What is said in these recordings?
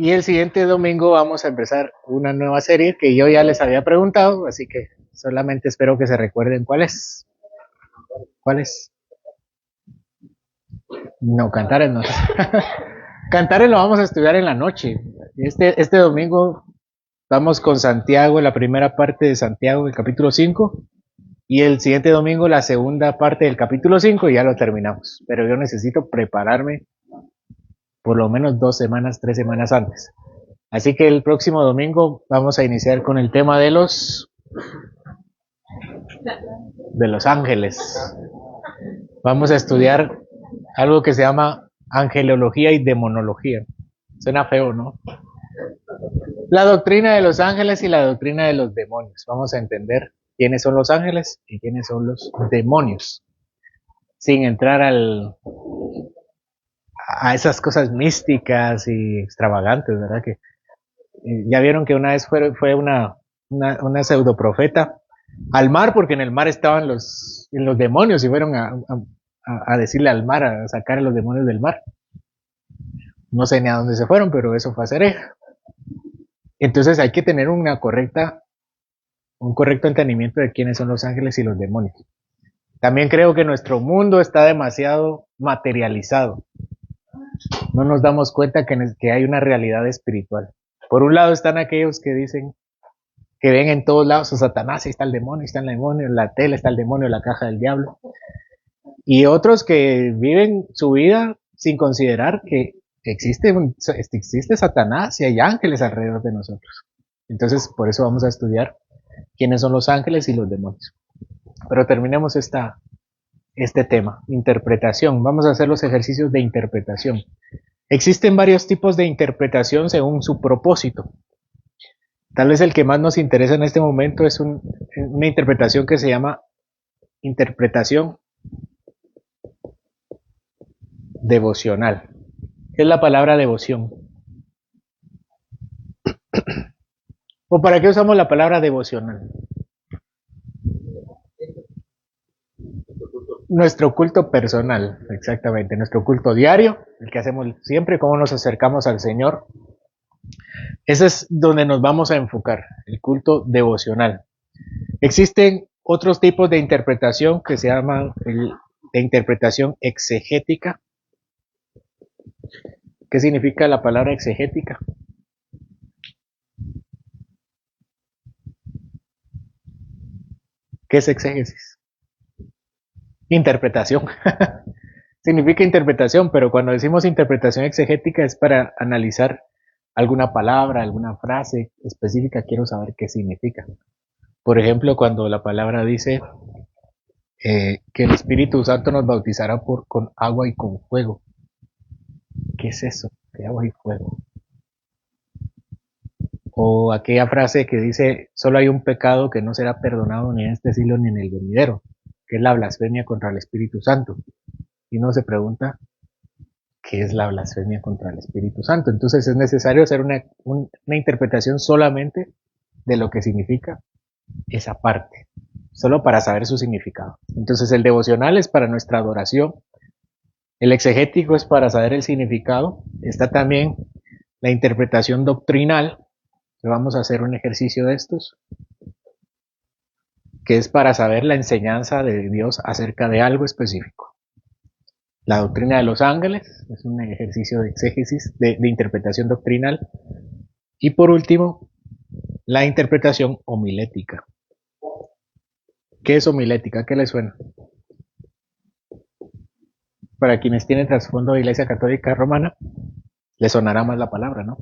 Y el siguiente domingo vamos a empezar una nueva serie que yo ya les había preguntado, así que solamente espero que se recuerden cuál es. ¿Cuál es? No, Cantares no. Cantares lo vamos a estudiar en la noche. Este domingo vamos con Santiago, la primera parte de Santiago, el capítulo 5, y el siguiente domingo la segunda parte del capítulo 5 y ya lo terminamos. Pero yo necesito prepararme por lo menos 2 semanas, 3 semanas antes. Así que el próximo domingo vamos a iniciar con el tema de los ángeles. Vamos a estudiar algo que se llama angelología y demonología. Suena feo, ¿no? La doctrina de los ángeles y la doctrina de los demonios. Vamos a entender quiénes son los ángeles y quiénes son los demonios. Sin entrar a esas cosas místicas y extravagantes, ¿verdad? Que ya vieron que una vez fue una pseudoprofeta al mar, porque en el mar estaban los demonios y fueron a decirle al mar, a sacar a los demonios del mar. No sé ni a dónde se fueron, pero eso fue a Cereja. Entonces hay que tener un correcto entendimiento de quiénes son los ángeles y los demonios. También creo que nuestro mundo está demasiado materializado. No nos damos cuenta que hay una realidad espiritual. Por un lado están aquellos que dicen que ven en todos lados a Satanás, ahí está el demonio, en la tele está el demonio, en la caja del diablo. Y otros que viven su vida sin considerar que existe Satanás y hay ángeles alrededor de nosotros. Entonces, por eso vamos a estudiar quiénes son los ángeles y los demonios. Pero terminemos este tema, interpretación. Vamos a hacer los ejercicios de interpretación. Existen varios tipos de interpretación según su propósito. Tal vez el que más nos interesa en este momento es una interpretación que se llama interpretación devocional. ¿Qué es la palabra devoción? ¿O para qué usamos la palabra devocional? Nuestro culto personal, exactamente, nuestro culto diario, el que hacemos siempre, cómo nos acercamos al Señor. Ese es donde nos vamos a enfocar, el culto devocional. Existen otros tipos de interpretación que se llaman de interpretación exegética. ¿Qué significa la palabra exegética? ¿Qué es exégesis? Interpretación. Significa interpretación, pero cuando decimos interpretación exegética es para analizar alguna palabra, alguna frase específica, quiero saber qué significa. Por ejemplo, cuando la palabra dice que el Espíritu Santo nos bautizará con agua y con fuego. ¿Qué es eso? ¿Qué agua y fuego? O aquella frase que dice, solo hay un pecado que no será perdonado ni en este siglo ni en el venidero, que es la blasfemia contra el Espíritu Santo. Y uno se pregunta, ¿qué es la blasfemia contra el Espíritu Santo? Entonces es necesario hacer una interpretación solamente de lo que significa esa parte, solo para saber su significado. Entonces el devocional es para nuestra adoración, el exegético es para saber el significado, está también la interpretación doctrinal, que vamos a hacer un ejercicio de estos, que es para saber la enseñanza de Dios acerca de algo específico. La doctrina de los ángeles es un ejercicio de exégesis, de interpretación doctrinal. Y por último, la interpretación homilética. ¿Qué es homilética? ¿Qué les suena? Para quienes tienen trasfondo de Iglesia Católica Romana, les sonará más la palabra, ¿no?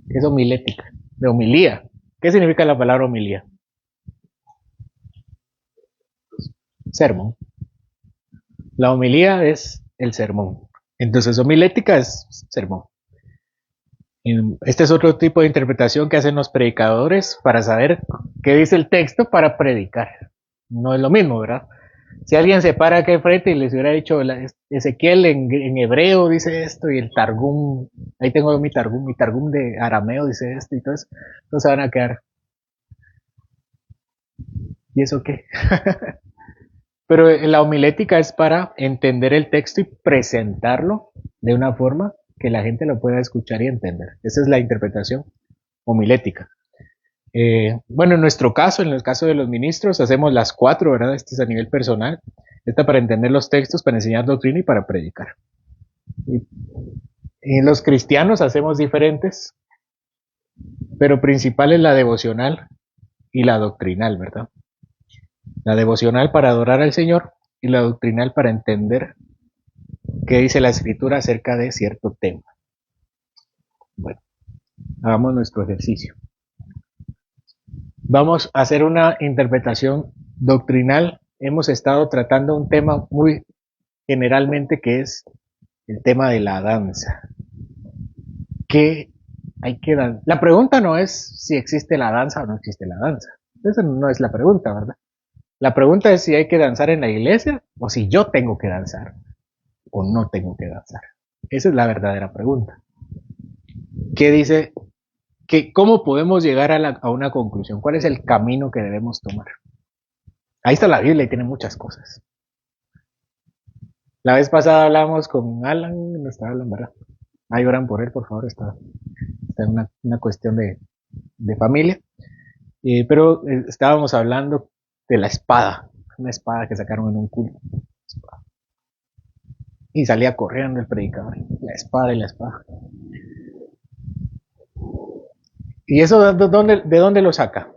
¿Qué es homilética? De homilía. ¿Qué significa la palabra homilía? Sermón. La homilía es el sermón. Entonces, homilética es sermón. Este es otro tipo de interpretación que hacen los predicadores para saber qué dice el texto para predicar. No es lo mismo, ¿verdad? Si alguien se para aquí enfrente y les hubiera dicho Ezequiel en hebreo dice esto y el Targum, ahí tengo mi Targum de arameo dice esto y todo eso, entonces van a quedar. ¿Y eso qué? Pero la homilética es para entender el texto y presentarlo de una forma que la gente lo pueda escuchar y entender. Esa es la interpretación homilética. Bueno, en nuestro caso, en el caso de los ministros, hacemos las 4, ¿verdad? Este es a nivel personal. Esta para entender los textos, para enseñar doctrina y para predicar. Y los cristianos hacemos diferentes, pero principal es la devocional y la doctrinal, ¿verdad? La devocional para adorar al Señor y la doctrinal para entender qué dice la Escritura acerca de cierto tema. Bueno, hagamos nuestro ejercicio. Vamos a hacer una interpretación doctrinal. Hemos estado tratando un tema muy generalmente que es el tema de la danza. ¿Qué hay que danzar? La pregunta no es si existe la danza o no existe la danza. Esa no es la pregunta, ¿verdad? La pregunta es si hay que danzar en la iglesia o si yo tengo que danzar o no tengo que danzar. Esa es la verdadera pregunta. ¿Qué dice? ¿Cómo podemos llegar a una conclusión? ¿Cuál es el camino que debemos tomar? Ahí está la Biblia y tiene muchas cosas. La vez pasada hablamos con Alan, no está Alan, ¿verdad? Ahí oran por él, por favor, está en una cuestión de familia. Pero estábamos hablando de la espada, una espada que sacaron en un culto. Y salía corriendo el predicador, la espada y la espada. ¿Y eso de dónde lo saca?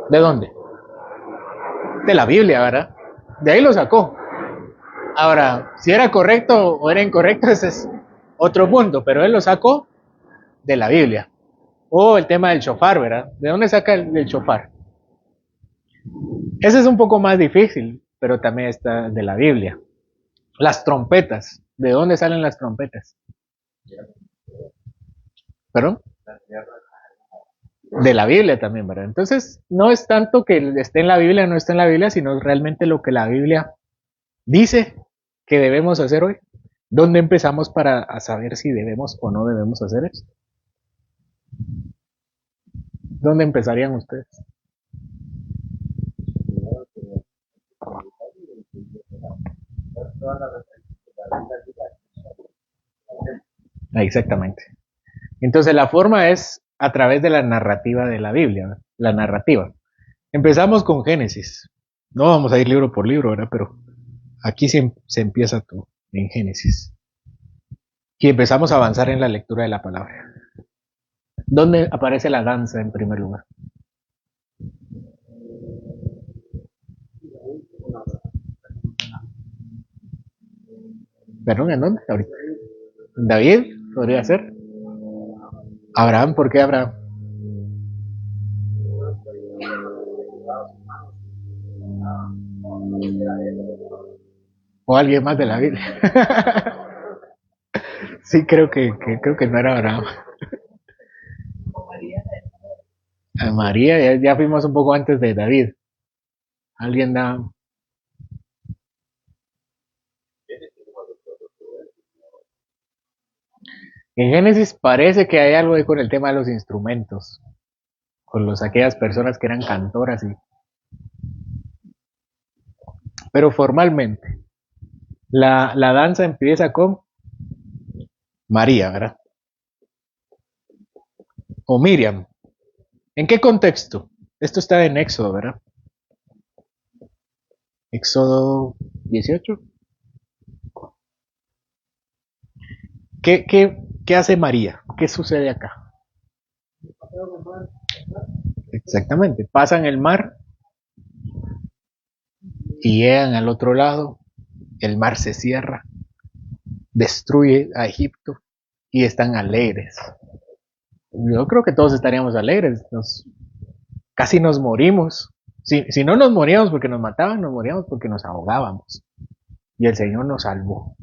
¿De dónde? De la Biblia, ¿verdad? De ahí lo sacó. Ahora, si era correcto o era incorrecto, ese es otro punto, pero él lo sacó de la Biblia. O el tema del shofar, ¿verdad? ¿De dónde saca el shofar? Ese es un poco más difícil, pero también está de la Biblia. Las trompetas, ¿de dónde salen las trompetas? ¿Perdón? De la Biblia también, ¿verdad? Entonces, no es tanto que esté en la Biblia o no esté en la Biblia, sino realmente lo que la Biblia dice que debemos hacer hoy. ¿Dónde empezamos para saber si debemos o no debemos hacer esto? ¿Dónde empezarían ustedes? Exactamente. Entonces la forma es a través de la narrativa de la Biblia, ¿verdad? La narrativa. Empezamos con Génesis. No vamos a ir libro por libro, ¿verdad? Pero aquí se empieza todo en Génesis. Y empezamos a avanzar en la lectura de la palabra. ¿Dónde aparece la danza en primer lugar? ¿Perdón? ¿En dónde? Ahorita. ¿David? ¿Podría ser? ¿Abraham? ¿Por qué Abraham? ¿O alguien más de la Biblia? Sí, creo que no era Abraham. A María, ya fuimos un poco antes de David. Alguien da. En Génesis parece que hay algo ahí con el tema de los instrumentos, con aquellas personas que eran cantoras. Pero formalmente, la danza empieza con María, ¿verdad? O Miriam. ¿En qué contexto? Esto está en Éxodo, ¿verdad? Éxodo 18. ¿Qué hace María? ¿Qué sucede acá? Exactamente. Pasan el mar y llegan al otro lado. El mar se cierra, destruye a Egipto y están alegres. Yo creo que todos estaríamos alegres. Casi nos morimos. Si no nos moríamos porque nos mataban, nos moríamos porque nos ahogábamos. Y el Señor nos salvó.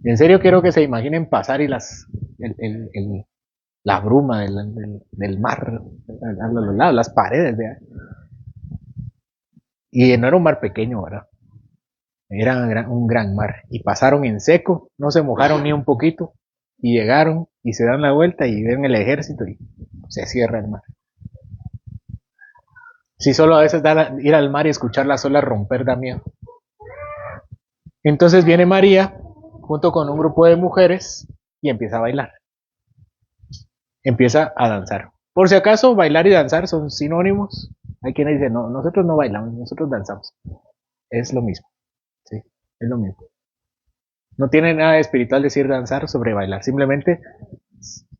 En serio quiero que se imaginen pasar y la bruma del mar a los lados, las paredes. Y no era un mar pequeño, ¿verdad? Era un gran mar. Y pasaron en seco, no se mojaron ni un poquito. Y llegaron y se dan la vuelta y ven el ejército y se cierra el mar. Si solo a veces ir al mar y escuchar las olas romper da miedo. Entonces viene María junto con un grupo de mujeres y empieza a bailar, empieza a danzar. Por si acaso, bailar y danzar son sinónimos. Hay quienes dicen, no, nosotros no bailamos, nosotros danzamos. Es lo mismo, sí, es lo mismo. No tiene nada de espiritual decir danzar sobre bailar, simplemente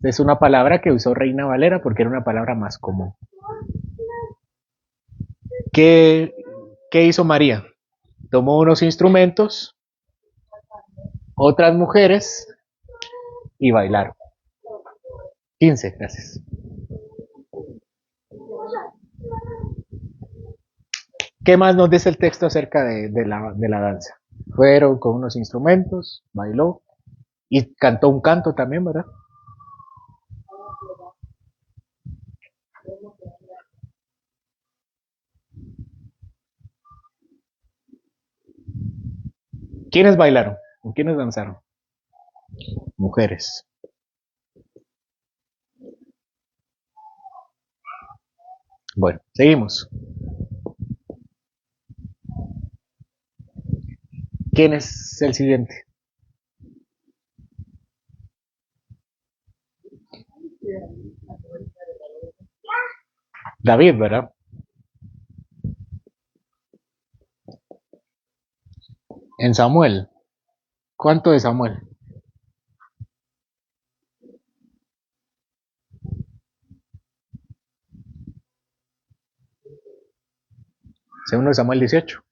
es una palabra que usó Reina Valera porque era una palabra más común. ¿Qué, qué hizo María? Tomó unos instrumentos, otras mujeres y bailaron. 15, gracias. ¿Qué más nos dice el texto acerca de la danza? Fueron con unos instrumentos, bailó y cantó un canto también, ¿verdad? ¿Quiénes bailaron? ¿Quiénes danzaron? Mujeres. Bueno, seguimos. ¿Quién es el siguiente? David, ¿verdad? En Samuel. ¿Cuánto de Samuel? Segundo de Samuel 18.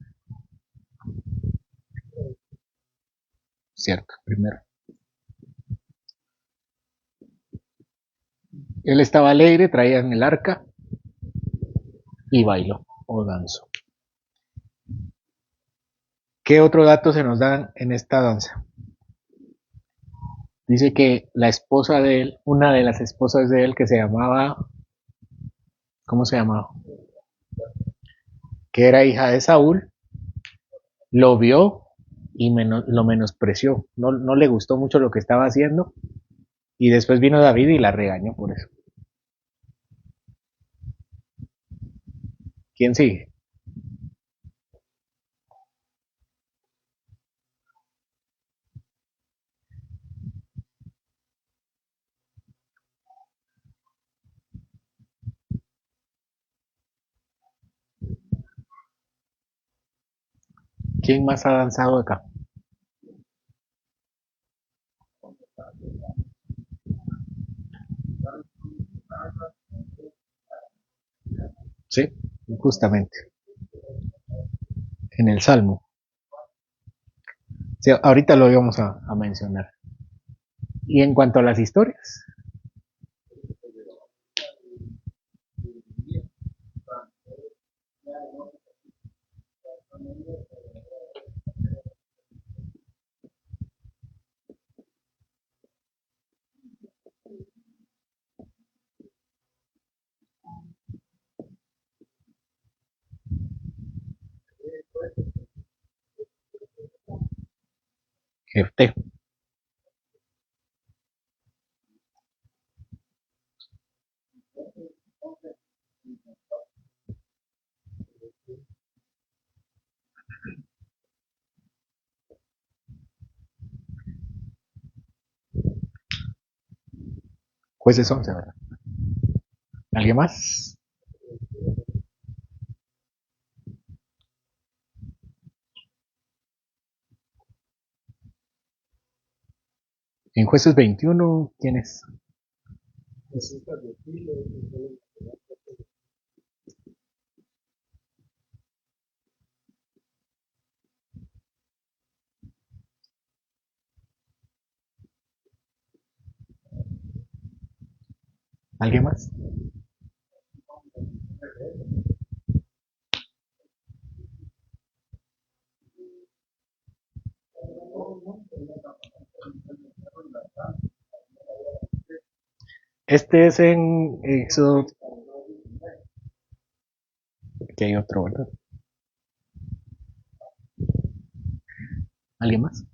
Cierto, primero. Él estaba alegre, traían el arca y bailó o danzó. ¿Qué otro dato se nos da en esta danza? Dice que la esposa de él, una de las esposas de él que se llamaba, ¿cómo se llamaba? Que era hija de Saúl, lo vio y lo menospreció. No, no le gustó mucho lo que estaba haciendo y después vino David y la regañó por eso. ¿Quién sigue? ¿Quién más ha danzado acá? Sí, justamente, en el Salmo. Sí, ahorita lo íbamos a mencionar. Y en cuanto a las historias, Jefté. Jueces 11, ¿verdad? ¿Alguien más? En Jueces 21, ¿quién es? ¿Alguien más? Este es en Éxodo, que hay otro, ¿verdad? ¿Alguien más?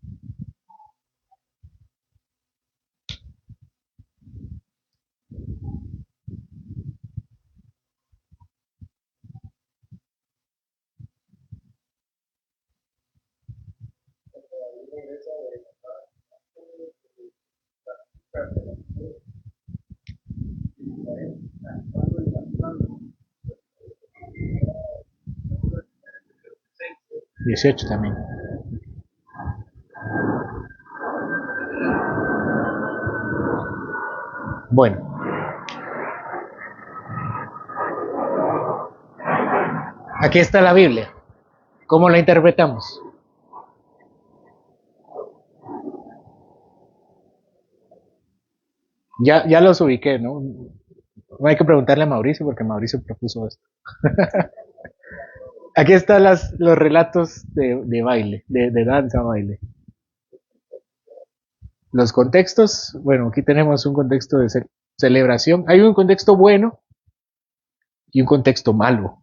18 también. Bueno, aquí está la Biblia. ¿Cómo la interpretamos? Ya los ubiqué, ¿no? No hay que preguntarle a Mauricio porque Mauricio propuso esto. Aquí están los relatos de baile, de danza baile. Los contextos, bueno, aquí tenemos un contexto de celebración. Hay un contexto bueno y un contexto malo.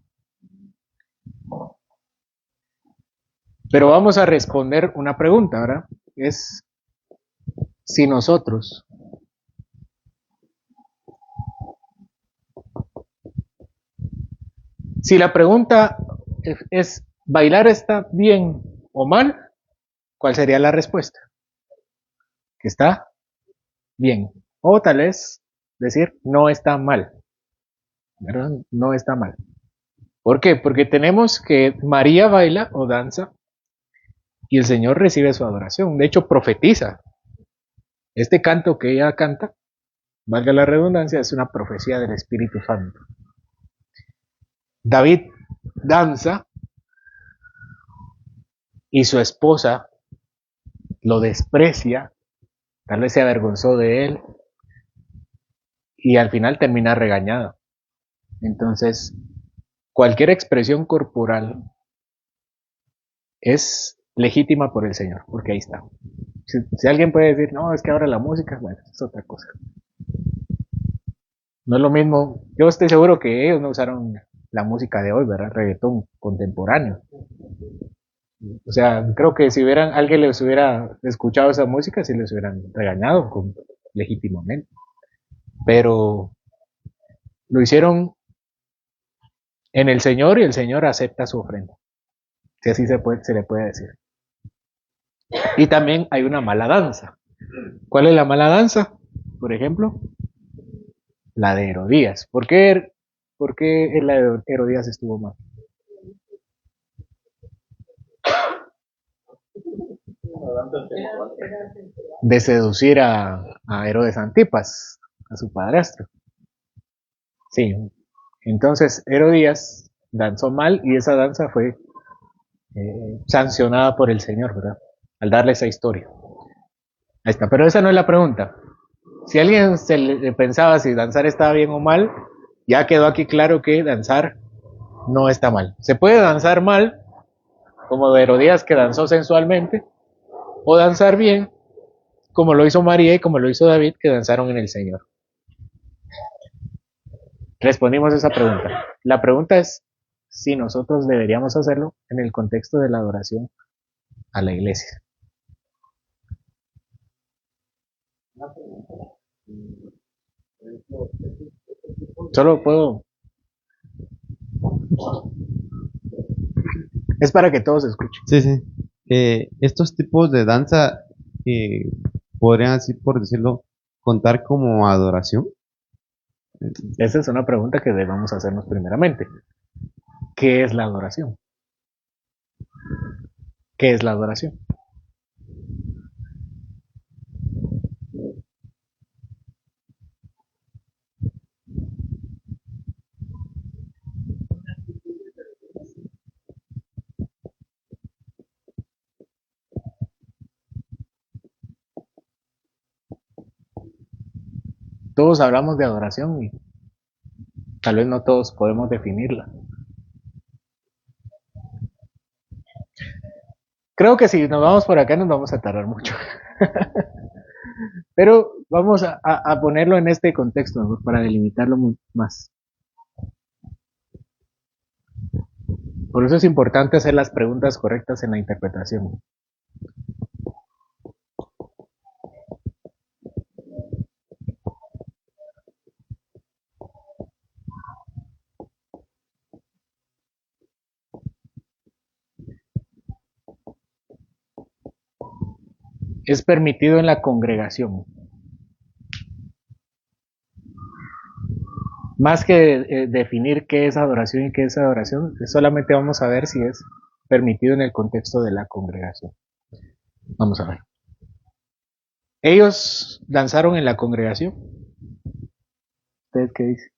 Pero vamos a responder una pregunta, ¿verdad? Es si nosotros, si la pregunta es ¿bailar está bien o mal? ¿Cuál sería la respuesta? Que está bien. O tal vez decir no está mal, ¿verdad? No está mal. ¿Por qué? Porque tenemos que María baila o danza y el Señor recibe su adoración. De hecho, profetiza. Este canto que ella canta, valga la redundancia, es una profecía del Espíritu Santo. David danza y su esposa lo desprecia, tal vez se avergonzó de él y al final termina regañado. Entonces, cualquier expresión corporal es legítima por el Señor, porque ahí está. Si alguien puede decir, no, es que ahora la música, bueno, es otra cosa. No es lo mismo, yo estoy seguro que ellos no usaron la música de hoy, ¿verdad? Reggaetón contemporáneo. O sea, creo que si alguien les hubiera escuchado esa música, sí les hubieran regañado legítimamente. Pero lo hicieron en el Señor y el Señor acepta su ofrenda. Si así se le puede decir. Y también hay una mala danza. ¿Cuál es la mala danza? Por ejemplo, la de Herodías. ¿Por qué la de Herodías estuvo mal? De seducir a Herodes Antipas, a su padrastro. Sí. Entonces Herodías danzó mal y esa danza fue sancionada por el Señor, ¿verdad? Al darle esa historia. Ahí está, pero esa no es la pregunta. Si alguien le pensaba si danzar estaba bien o mal, ya quedó aquí claro que danzar no está mal. Se puede danzar mal, como de Herodías que danzó sensualmente, o danzar bien, como lo hizo María y como lo hizo David, que danzaron en el Señor. Respondimos esa pregunta. La pregunta es si nosotros deberíamos hacerlo en el contexto de la adoración a la iglesia. Solo puedo... Es para que todos escuchen. Sí, sí. Estos tipos de danza eh, podrían, así por decirlo, contar como adoración. Esa es una pregunta que debemos hacernos primeramente. ¿Qué es la adoración? ¿Qué es la adoración? Todos hablamos de adoración y tal vez no todos podemos definirla. Creo que si nos vamos por acá nos vamos a tardar mucho. Pero vamos a ponerlo en este contexto, ¿no? Para delimitarlo más. Por eso es importante hacer las preguntas correctas en la interpretación. Es permitido en la congregación. Más que definir qué es adoración y qué es adoración, solamente vamos a ver si es permitido en el contexto de la congregación. Vamos a ver. Ellos danzaron en la congregación. ¿Ustedes qué dicen?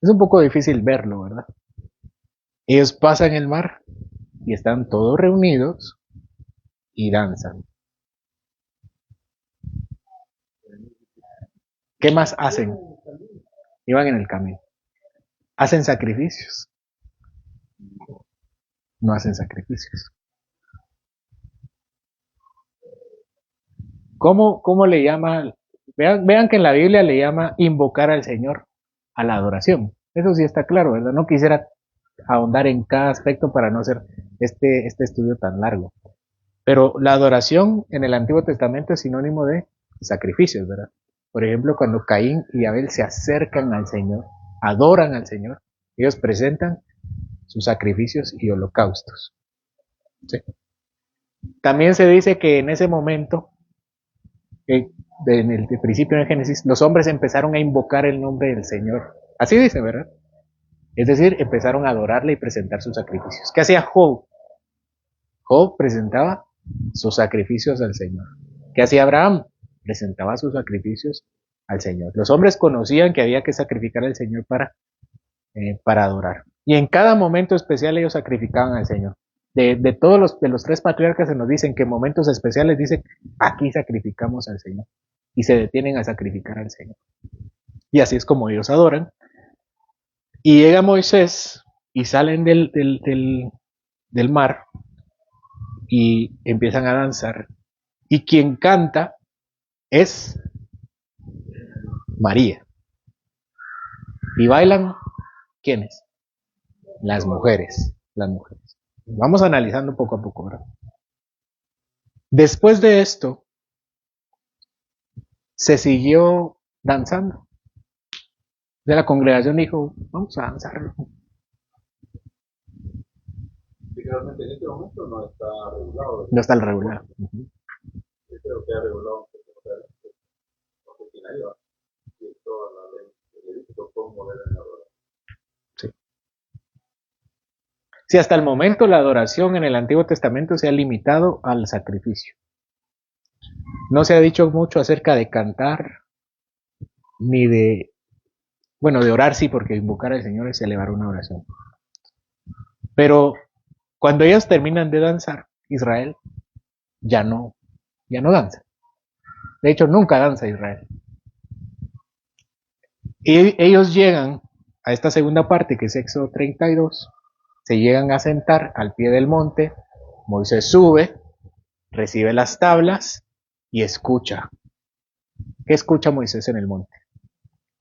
Es un poco difícil verlo, ¿verdad? Ellos pasan el mar y están todos reunidos y danzan. ¿Qué más hacen? Iban en el camino. ¿Hacen sacrificios? No hacen sacrificios. ¿Cómo le llama? Vean que en la Biblia le llama invocar al Señor a la adoración. Eso sí está claro, ¿verdad? No quisiera ahondar en cada aspecto para no hacer este estudio tan largo. Pero la adoración en el Antiguo Testamento es sinónimo de sacrificios, ¿verdad? Por ejemplo, cuando Caín y Abel se acercan al Señor, adoran al Señor, ellos presentan sus sacrificios y holocaustos. ¿Sí? También se dice que en ese momento, en el principio de Génesis, los hombres empezaron a invocar el nombre del Señor. Así dice, ¿verdad? Es decir, empezaron a adorarle y presentar sus sacrificios. ¿Qué hacía Job? Job presentaba sus sacrificios al Señor. ¿Qué hacía Abraham? Presentaba sus sacrificios al Señor. Los hombres conocían que había que sacrificar al Señor para adorar. Y en cada momento especial ellos sacrificaban al Señor. De todos los tres patriarcas se nos dicen que en momentos especiales dicen, aquí sacrificamos al Señor. Y se detienen a sacrificar al Señor. Y así es como ellos adoran. Y llega Moisés y salen del mar y empiezan a danzar. Y quien canta es María. ¿Y bailan quiénes? Las mujeres. Las mujeres. Vamos analizando poco a poco, ¿verdad? Después de esto, se siguió danzando. De la congregación dijo, vamos a danzar. Realmente en este momento no está regulado. No está el regular. Creo que ha regulado un poco más adelante. No sé quién ahí va. Y toda la ley de Levítico cómo deben adorar. Sí. Si hasta el momento la adoración en el Antiguo Testamento se ha limitado al sacrificio. No se ha dicho mucho acerca de cantar, ni de, bueno, de orar sí, porque invocar al Señor es elevar una oración. Pero cuando ellos terminan de danzar, Israel ya no danza. De hecho, nunca danza Israel. Y ellos llegan a esta segunda parte, que es Éxodo 32, se llegan a sentar al pie del monte, Moisés sube, recibe las tablas y escucha. ¿Qué escucha Moisés en el monte?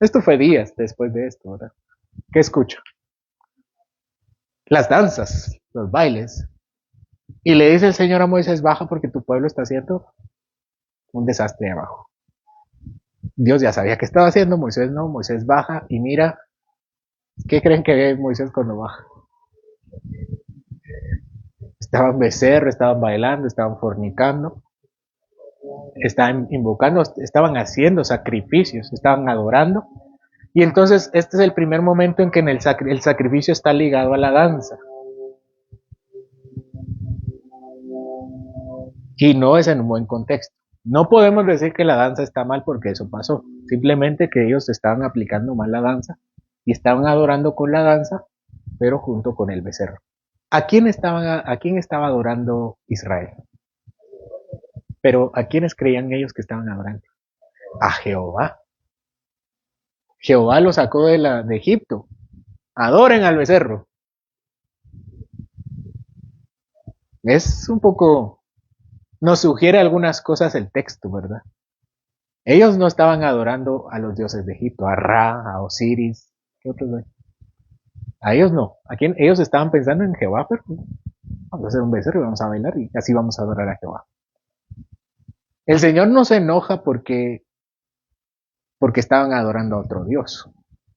Esto fue días después de esto, ¿verdad? ¿Qué escucha? Las danzas, los bailes. Y le dice el Señor a Moisés, baja porque tu pueblo está haciendo un desastre abajo. Dios ya sabía qué estaba haciendo, Moisés no, Moisés baja y mira, ¿qué creen que ve Moisés cuando baja? Estaban becerros, estaban bailando, estaban fornicando, estaban invocando, estaban haciendo sacrificios, estaban adorando. Y entonces este es el primer momento en que el sacrificio está ligado a la danza. Y no es en un buen contexto. No podemos decir que la danza está mal porque eso pasó. Simplemente que ellos estaban aplicando mal la danza y estaban adorando con la danza, pero junto con el becerro. ¿A quién estaba adorando Israel? Pero ¿a quiénes creían ellos que estaban adorando? A Jehová. Jehová los sacó de Egipto. Adoren al becerro. Es un poco, nos sugiere algunas cosas el texto, ¿verdad? Ellos no estaban adorando a los dioses de Egipto, a Ra, a Osiris, ¿qué otros hay? A ellos no. ¿A quién? Ellos estaban pensando en Jehová, pero vamos a hacer un becerro y vamos a bailar y así vamos a adorar a Jehová. El Señor no se enoja porque estaban adorando a otro Dios.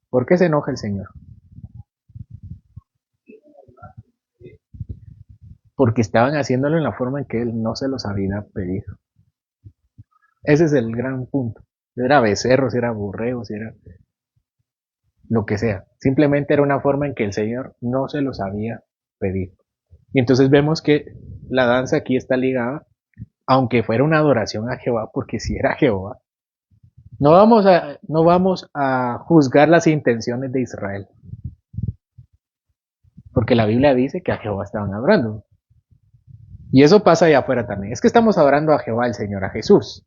¿Por qué se enoja el Señor? Porque estaban haciéndolo en la forma en que Él no se los había pedido. Ese es el gran punto. Si era becerro, si era borrego, si era lo que sea. Simplemente era una forma en que el Señor no se los había pedido. Y entonces vemos que la danza aquí está ligada, aunque fuera una adoración a Jehová, porque si era Jehová. No vamos a juzgar las intenciones de Israel, porque la Biblia dice que a Jehová estaban adorando. Y eso pasa allá afuera también. Es que estamos adorando a Jehová, el Señor, a Jesús.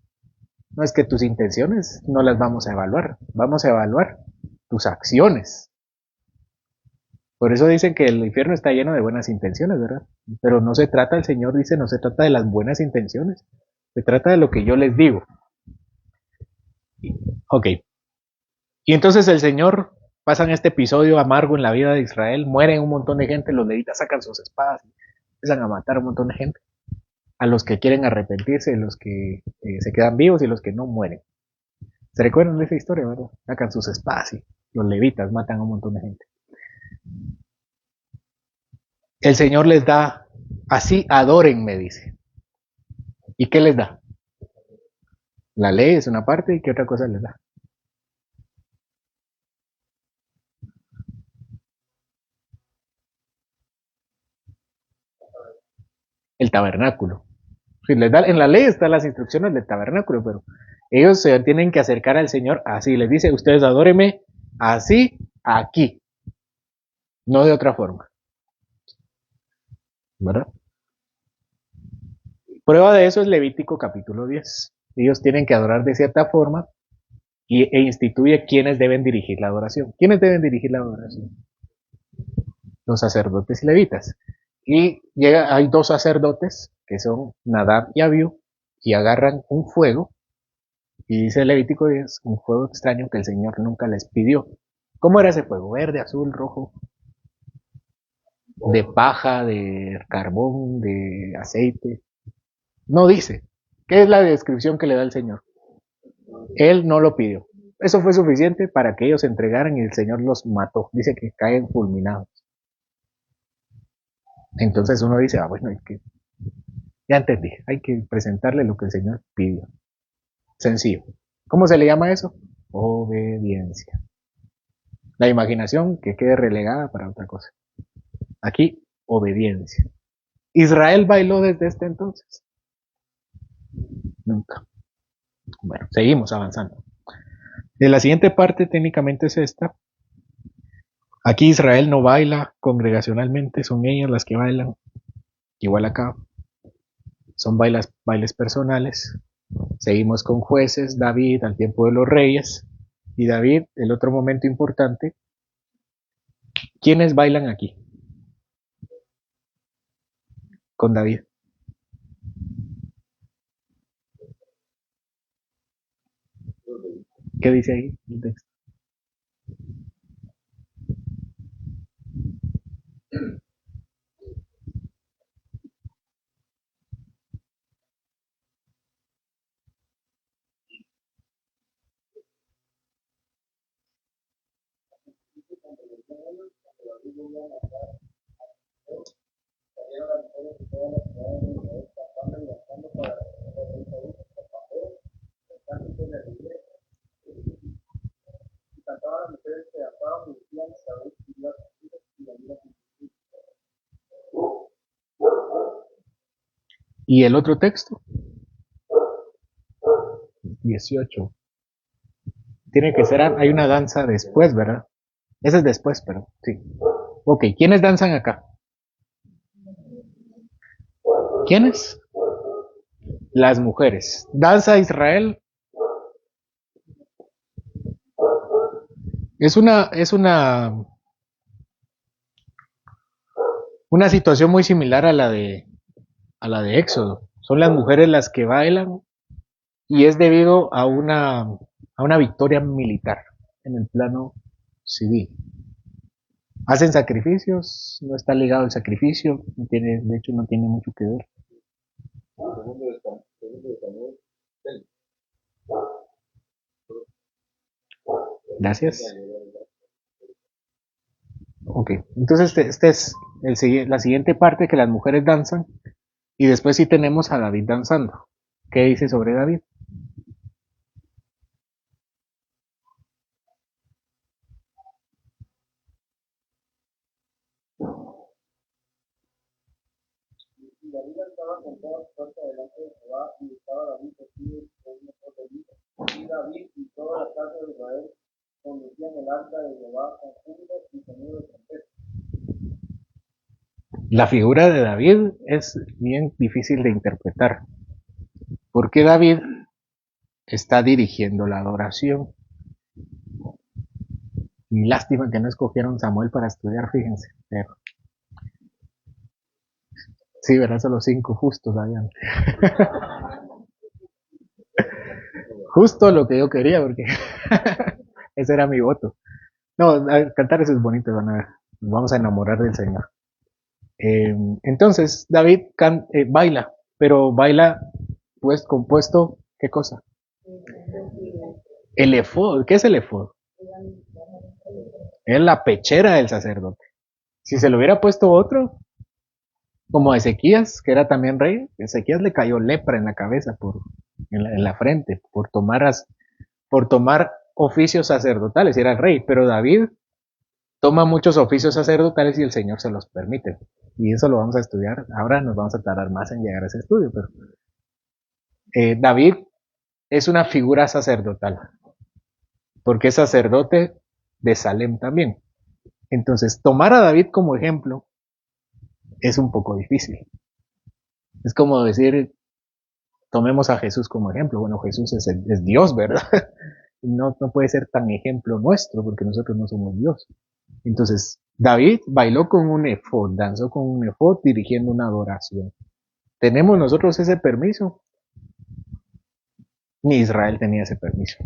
No es que tus intenciones no las vamos a evaluar, vamos a evaluar tus acciones. Por eso dicen que el infierno está lleno de buenas intenciones, ¿verdad? Pero no se trata, el Señor dice, no se trata de las buenas intenciones, se trata de lo que yo les digo. Ok. Y entonces el Señor pasa en este episodio amargo en la vida de Israel, mueren un montón de gente, los levitas sacan sus espadas, empiezan a matar a un montón de gente, a los que quieren arrepentirse, los que se quedan vivos y los que no mueren. ¿Se recuerdan de esa historia, verdad? Sacan sus espadas y los levitas matan a un montón de gente. El Señor les da, así adórenme, dice. ¿Y qué les da? La ley es una parte y ¿qué otra cosa les da? El tabernáculo. Si les da, en la ley están las instrucciones del tabernáculo, pero ellos se tienen que acercar al Señor así. Les dice, ustedes adórenme así, aquí, no de otra forma. ¿Verdad? Prueba de eso es Levítico capítulo 10. Ellos tienen que adorar de cierta forma e instituye quiénes deben dirigir la adoración. ¿Quiénes deben dirigir la adoración? Los sacerdotes y levitas. Y hay dos sacerdotes que son Nadab y Abiú y agarran un fuego y dice Levítico 10, un fuego extraño que el Señor nunca les pidió. ¿Cómo era ese fuego? Verde, azul, rojo, de paja, de carbón, de aceite. No dice. ¿Qué es la descripción que le da el Señor? Él no lo pidió. Eso fue suficiente para que ellos se entregaran y el Señor los mató. Dice que caen fulminados. Entonces uno dice, bueno, ya entendí, hay que presentarle lo que el Señor pidió. Sencillo. ¿Cómo se le llama eso? Obediencia. La imaginación que quede relegada para otra cosa. Aquí, obediencia. ¿Israel bailó desde este entonces? Nunca. Bueno, seguimos avanzando. La siguiente parte técnicamente es esta. Aquí Israel no baila congregacionalmente, son ellas las que bailan. Igual acá, son bailes personales. Seguimos con jueces, David al tiempo de los reyes. Y David, el otro momento importante. ¿Quiénes bailan aquí? Con David. ¿Qué dice ahí el texto? ¿Y el otro texto? 18. Tiene que ser, hay una danza después, ¿verdad? Ese es después, pero sí. Ok, ¿quiénes danzan acá? ¿Quiénes? Las mujeres. ¿Danza Israel? Es una situación muy similar a la de Éxodo. Son las mujeres las que bailan y es debido a una victoria militar en el plano civil. Hacen sacrificios, no está ligado el sacrificio, de hecho no tiene mucho que ver. Gracias. Ok, entonces este es la siguiente parte que las mujeres danzan y después sí tenemos a David danzando. ¿Qué dice sobre David? La figura de David es bien difícil de interpretar, porque David está dirigiendo la adoración. Y lástima que no escogieron Samuel para estudiar, fíjense. Pero sí, ¿verdad? Solo 5 justos habían. Justo lo que yo quería, porque ese era mi voto. No, cantar eso es bonito, van a ver. Nos vamos a enamorar del Señor. Entonces, David baila, pero baila pues compuesto, ¿qué cosa? El efod. ¿Qué es el efod? Es la pechera del sacerdote. Si se lo hubiera puesto otro, como a Ezequías, que era también rey, Ezequías le cayó lepra en la cabeza, en la frente, por tomar oficios sacerdotales, y era el rey, pero David toma muchos oficios sacerdotales y el Señor se los permite. Y eso lo vamos a estudiar. Ahora nos vamos a tardar más en llegar a ese estudio, pero David es una figura sacerdotal, porque es sacerdote de Salem también. Entonces, tomar a David como ejemplo es un poco difícil. Es como decir, tomemos a Jesús como ejemplo. Bueno, Jesús es Dios, ¿verdad? No puede ser tan ejemplo nuestro, porque nosotros no somos Dios. Entonces, David bailó con un efod, danzó con un efod dirigiendo una adoración. ¿Tenemos nosotros ese permiso? Ni Israel tenía ese permiso.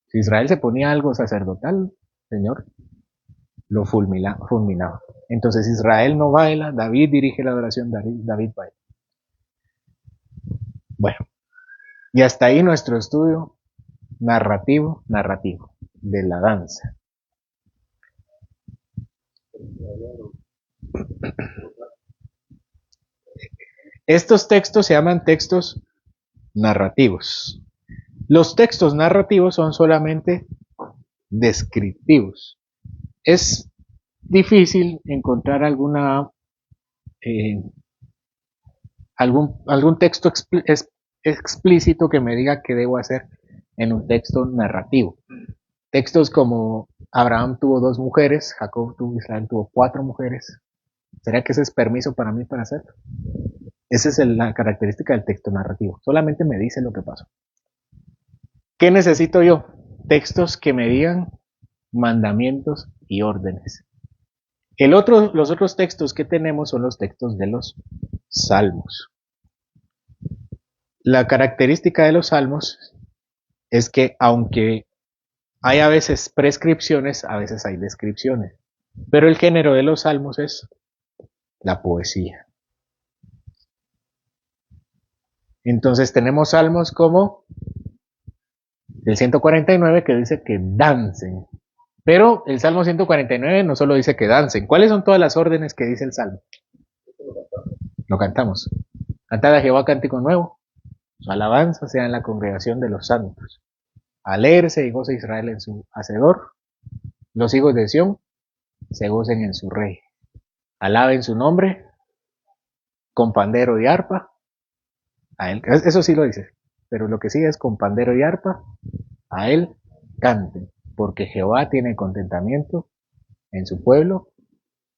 Si Israel se ponía algo sacerdotal, Señor, lo fulminaba. Entonces Israel no baila, David dirige la adoración, David baila. Bueno, y hasta ahí nuestro estudio narrativo de la danza. Estos textos se llaman textos narrativos. Los textos narrativos son solamente descriptivos. Es difícil encontrar algún texto explícito que me diga qué debo hacer en un texto narrativo. Textos como Abraham tuvo 2 mujeres, Israel tuvo 4 mujeres. ¿Será que ese es permiso para mí para hacerlo? Esa es la característica del texto narrativo. Solamente me dice lo que pasó. ¿Qué necesito yo? Textos que me digan mandamientos y órdenes. Los otros textos que tenemos son los textos de los salmos. La característica de los salmos es que aunque hay a veces prescripciones, a veces hay descripciones. Pero el género de los salmos es la poesía. Entonces tenemos salmos como el 149 que dice que dancen. Pero el Salmo 149 no solo dice que dancen. ¿Cuáles son todas las órdenes que dice el Salmo? Lo cantamos. Cantad a Jehová cántico nuevo. Su alabanza sea en la congregación de los santos. Alégrese y goce Israel en su hacedor. Los hijos de Sión se gocen en su rey. Alaben su nombre con pandero y arpa. A él, eso sí lo dice. Pero lo que sigue es con pandero y arpa. A él canten. Porque Jehová tiene contentamiento en su pueblo.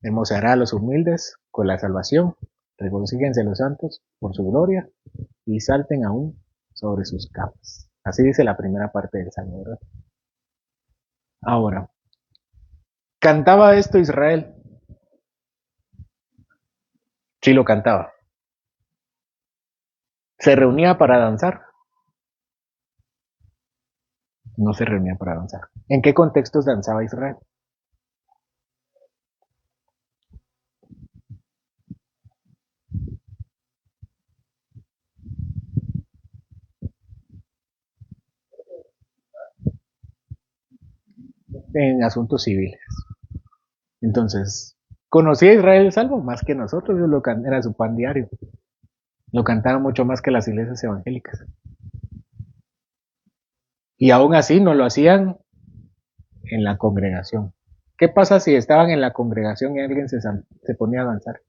Hermoseará a los humildes con la salvación. Regocíjense los santos por su gloria y salten aún sobre sus capas. Así dice la primera parte del Salmo, ¿verdad? Ahora, ¿cantaba esto Israel? Sí lo cantaba. ¿Se reunía para danzar? No se reunía para danzar. ¿En qué contextos danzaba Israel? En asuntos civiles. Entonces, ¿conocía Israel el Salmo? Más que nosotros, era su pan diario. Lo cantaban mucho más que las iglesias evangélicas. Y aún así no lo hacían en la congregación. ¿Qué pasa si estaban en la congregación y alguien se ponía a danzar?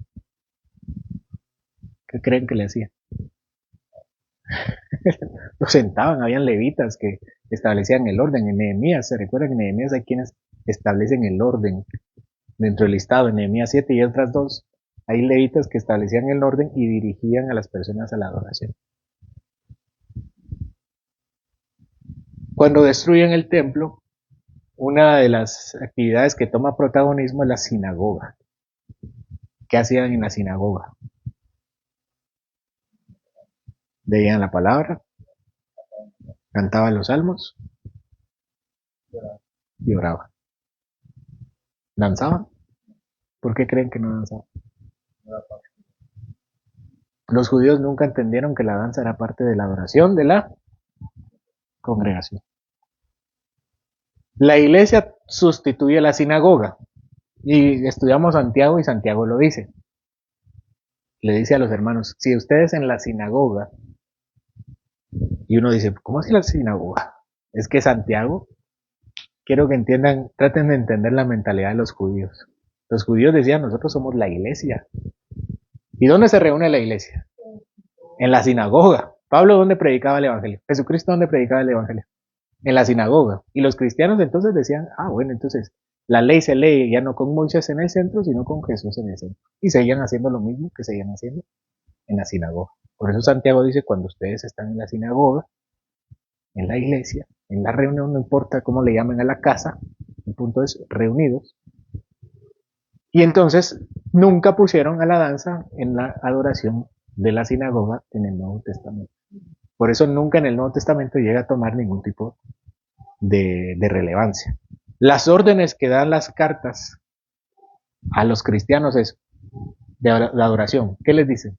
¿Qué creen que le hacía? Los sentaban, habían levitas que establecían el orden. En Nehemías, se recuerda que en Nehemías hay quienes establecen el orden dentro del Estado. En Nehemías 7 y otras 2 hay levitas que establecían el orden y dirigían a las personas a la adoración. Cuando destruyen el templo, una de las actividades que toma protagonismo es la sinagoga. ¿Qué hacían en la sinagoga? Leían la palabra, cantaban los salmos y oraban. ¿Danzaban? ¿Por qué creen que no danzaban? Los judíos nunca entendieron que la danza era parte de la adoración de la congregación. La iglesia sustituye a la sinagoga. Y estudiamos Santiago y Santiago lo dice. Le dice a los hermanos, si ustedes en la sinagoga, y uno dice, ¿cómo es la sinagoga? Es que Santiago, quiero que entiendan, traten de entender la mentalidad de los judíos. Los judíos decían, nosotros somos la iglesia. ¿Y dónde se reúne la iglesia? En la sinagoga. Pablo, ¿dónde predicaba el evangelio? Jesucristo, ¿dónde predicaba el evangelio? En la sinagoga. Y los cristianos entonces decían, bueno, entonces la ley se lee ya no con Moisés en el centro, sino con Jesús en el centro. Y seguían haciendo lo mismo que seguían haciendo en la sinagoga. Por eso Santiago dice, cuando ustedes están en la sinagoga, en la iglesia, en la reunión, no importa cómo le llamen a la casa, el punto es reunidos. Y entonces nunca pusieron a la danza en la adoración de la sinagoga en el Nuevo Testamento. Por eso nunca en el Nuevo Testamento llega a tomar ningún tipo de relevancia. Las órdenes que dan las cartas a los cristianos es de adoración. ¿Qué les dicen?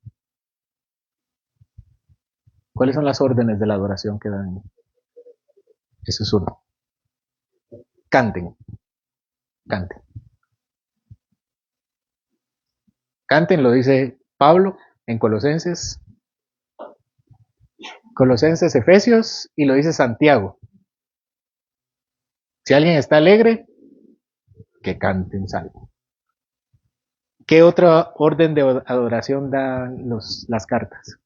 ¿Cuáles son las órdenes de la adoración que dan? Eso es uno. Canten. Canten. Canten, lo dice Pablo en Colosenses, Efesios, y lo dice Santiago. Si alguien está alegre, que canten salmo. ¿Qué otra orden de adoración dan las cartas?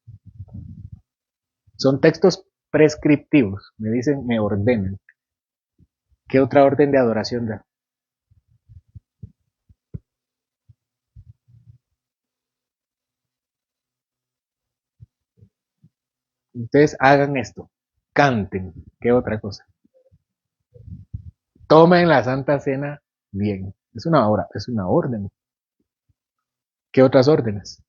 Son textos prescriptivos, me dicen, me ordenan. ¿Qué otra orden de adoración da? Ustedes hagan esto, canten. ¿Qué otra cosa? Tomen la Santa Cena bien. Es una orden. ¿Qué otras órdenes?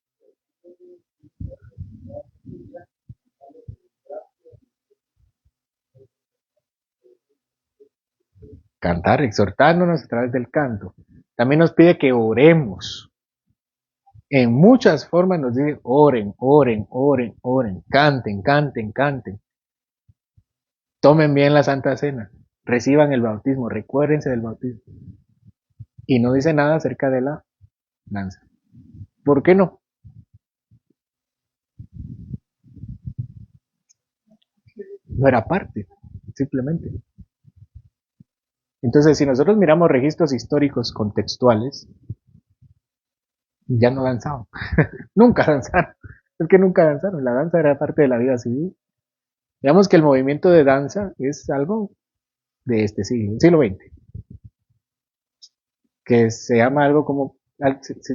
Cantar, exhortándonos a través del canto. También nos pide que oremos. En muchas formas nos dice oren, oren, oren, oren, canten, canten, canten. Tomen bien la Santa Cena, reciban el bautismo, recuérdense del bautismo. Y no dice nada acerca de la danza. ¿Por qué no? No era parte, simplemente. Entonces, si nosotros miramos registros históricos contextuales, ya no danzaban. Nunca danzaron. Es que nunca danzaron. La danza era parte de la vida civil. Digamos que el movimiento de danza es algo de este siglo XX, que se llama algo como,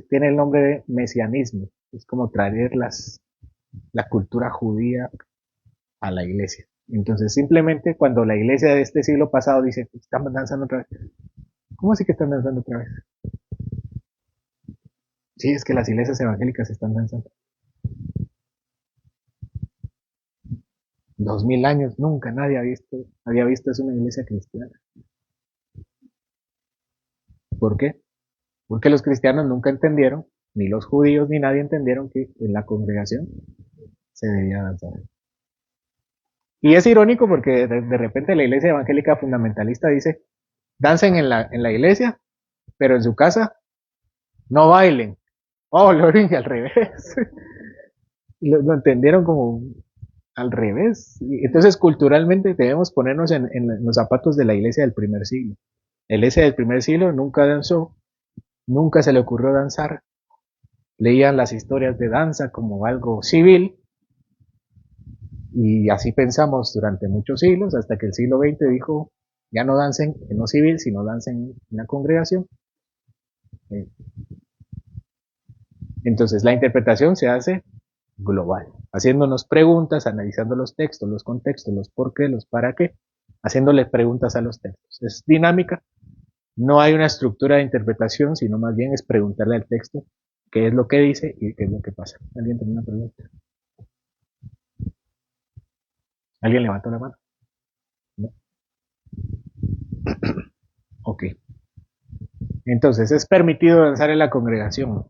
tiene el nombre de mesianismo. Es como traer la cultura judía a la iglesia. Entonces, simplemente cuando la iglesia de este siglo pasado dice, están danzando otra vez. ¿Cómo así que están danzando otra vez? Sí, es que las iglesias evangélicas están danzando. 2000 años, nunca nadie había visto eso en una iglesia cristiana. ¿Por qué? Porque los cristianos nunca entendieron, ni los judíos ni nadie entendieron que en la congregación se debía danzar. Y es irónico porque de repente la iglesia evangélica fundamentalista dice, dancen en la iglesia, pero en su casa no bailen. Oh, lo al revés. Lo entendieron como al revés. Entonces, culturalmente debemos ponernos en los zapatos de la iglesia del primer siglo. La iglesia del primer siglo nunca danzó, nunca se le ocurrió danzar. Leían las historias de danza como algo civil. Y así pensamos durante muchos siglos, hasta que el siglo XX dijo, ya no dancen en lo civil, sino dancen en la congregación. Entonces la interpretación se hace global, haciéndonos preguntas, analizando los textos, los contextos, los por qué, los para qué, haciéndole preguntas a los textos. Es dinámica, no hay una estructura de interpretación, sino más bien es preguntarle al texto qué es lo que dice y qué es lo que pasa. ¿Alguien tiene una pregunta? ¿Alguien levantó la mano? ¿No? Ok. Entonces, es permitido danzar en la congregación.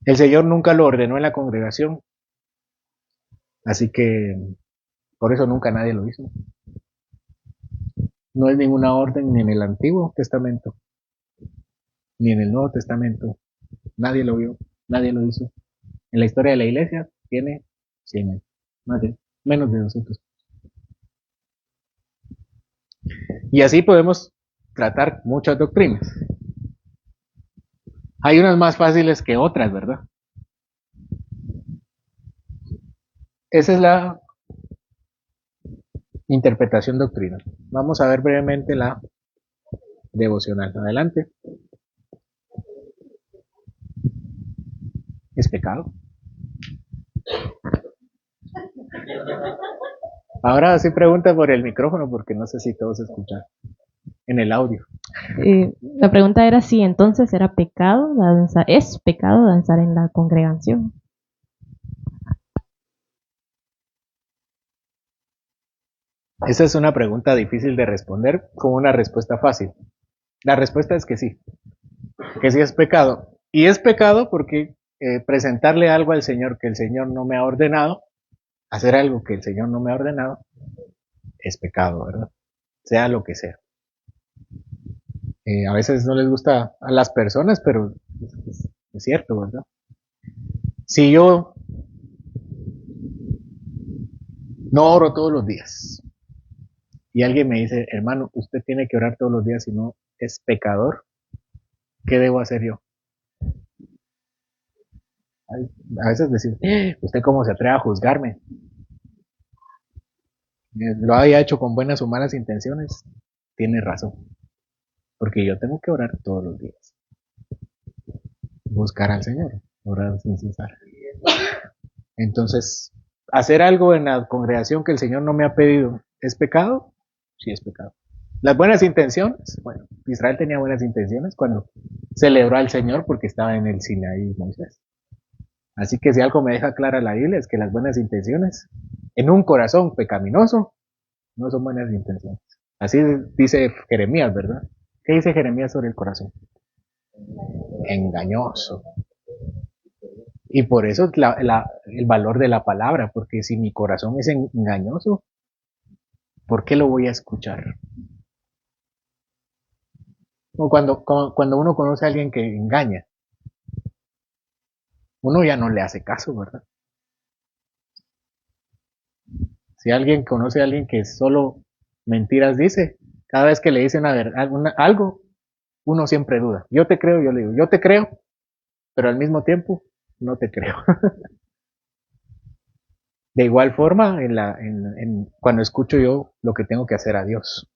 El Señor nunca lo ordenó en la congregación, así que por eso nunca nadie lo hizo. No es ninguna orden ni en el Antiguo Testamento, ni en el Nuevo Testamento. Nadie lo vio, nadie lo hizo. En la historia de la iglesia tiene 100 años, menos de 200. Y así podemos tratar muchas doctrinas. Hay unas más fáciles que otras, ¿verdad? Esa es la interpretación doctrinal. Vamos a ver brevemente la devocional. Adelante. ¿Es pecado? Ahora sí pregunta por el micrófono porque no sé si todos escuchan en el audio. La pregunta era si entonces era pecado danzar, es pecado danzar en la congregación. Esa es una pregunta difícil de responder con una respuesta fácil. La respuesta es que sí es pecado. Y es pecado porque presentarle algo al Señor que el Señor no me ha ordenado, hacer algo que el Señor no me ha ordenado, es pecado, ¿verdad? Sea lo que sea. A veces no les gusta a las personas, pero es cierto, ¿verdad? Si yo no oro todos los días y alguien me dice, hermano, usted tiene que orar todos los días si no es pecador, ¿qué debo hacer yo? A veces decir, ¿usted cómo se atreve a juzgarme? Lo haya hecho con buenas o malas intenciones, tiene razón. Porque yo tengo que orar todos los días. Buscar al Señor, orar sin cesar. Entonces, hacer algo en la congregación que el Señor no me ha pedido, ¿es pecado? Sí, es pecado. Las buenas intenciones, bueno, Israel tenía buenas intenciones cuando celebró al Señor porque estaba en el Sinaí Moisés. Así que si algo me deja clara la Biblia es que las buenas intenciones en un corazón pecaminoso no son buenas intenciones. Así dice Jeremías, ¿verdad? ¿Qué dice Jeremías sobre el corazón? Engañoso. Y por eso el valor de la palabra, porque si mi corazón es engañoso, ¿por qué lo voy a escuchar? O cuando uno conoce a alguien que engaña, uno ya no le hace caso, ¿verdad? Si alguien conoce a alguien que solo mentiras dice, cada vez que le dicen algo, uno siempre duda. Yo te creo, yo le digo, yo te creo, pero al mismo tiempo no te creo. De igual forma, cuando escucho yo lo que tengo que hacer a Dios,